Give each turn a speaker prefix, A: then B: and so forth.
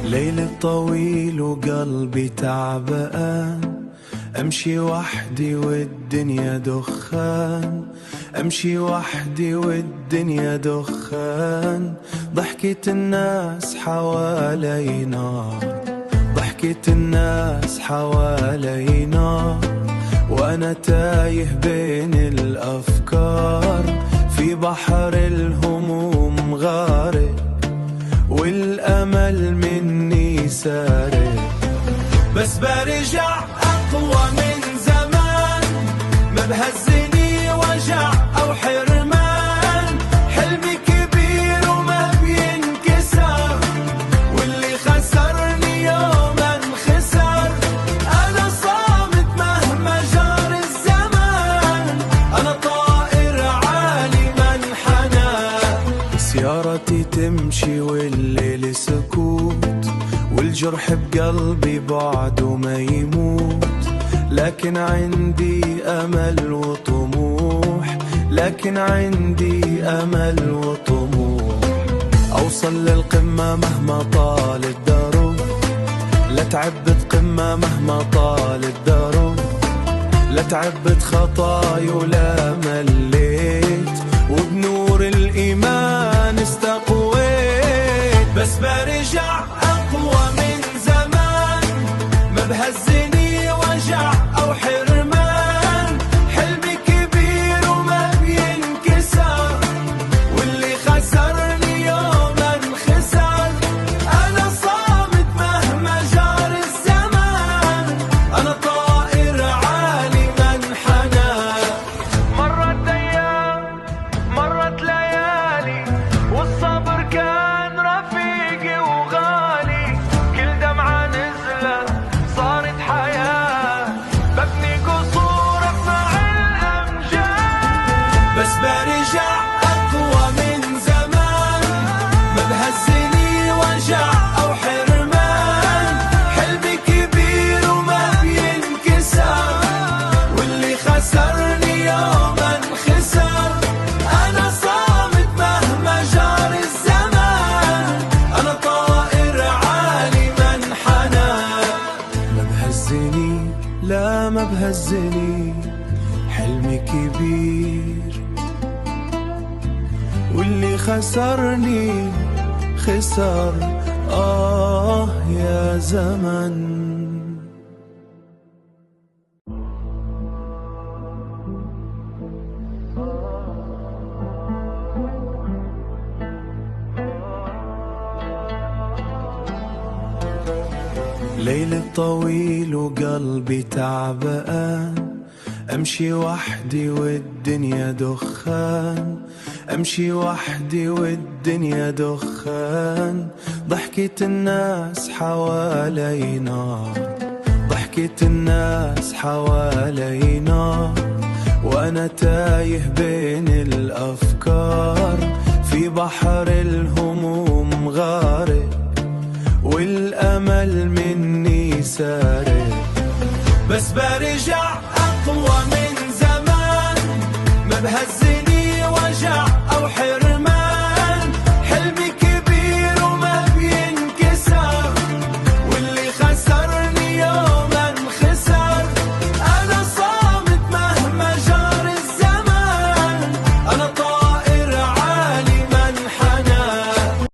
A: ليل طويل وقلبي تعبان، أمشي وحدي والدنيا دخان، أمشي وحدي والدنيا دخان. ضحكة الناس حوالي نار، ضحكة الناس حوالي نار، وأنا تايه بين الأفكار، في بحر الهموم غارق والأمل مني سارق. بس برجع أقوى من زمان، ما بهزني وجع أو حرمان، حلمي كبير وما بينكسر، واللي خسرني يوما خسر. أنا صامت مهما جار الزمان، أنا طائر عالي منحنى. سيارتي تمشي والليل سكوت، والجرح بقلبي بعده ما يموت، لكن عندي أمل وطموح، لكن عندي أمل وطموح. أوصل للقمة مهما طال الدروب، لا تعبت قمة مهما طال الدروب، لا تعبت خطاي ولا مليت، وبنور الإيمان استقويت. بس برجع أقوى من زمان، ما بهزني وجع أو حرمان، حلمي كبير وما بينكسر، واللي خسرني يوما خسر. أنا صامت مهما جار الزمان، أنا طائر عالي منحنى. مرت أيام مرت ليالي، والصبر كان رفيقي وغالي، كل دمعة نزلت صارت حياة، ببني قصورك مع الأمجاد. بس برجع أقوى من زمان، ما بهزني وجع أو حرمان، حلمي كبير وما بينكسر، واللي خسرني يوما خسر. أنا صامت مهما جار الزمان، أنا طائر عالي منحنى. ما بهزني لا ما بهزني، حلمي كبير واللي خسرني خسر. يا زمن. ليل طويل وقلبي تعبان، أمشي وحدي والدنيا دخان، أمشي وحدي والدنيا دخان. ضحكة الناس حوالي نار، ضحكة الناس حوالي نار، وأنا تايه بين الأفكار، في بحر الهموم غارق والأمل مني سارق. بس برجع أقوى من زمان، ما بهزني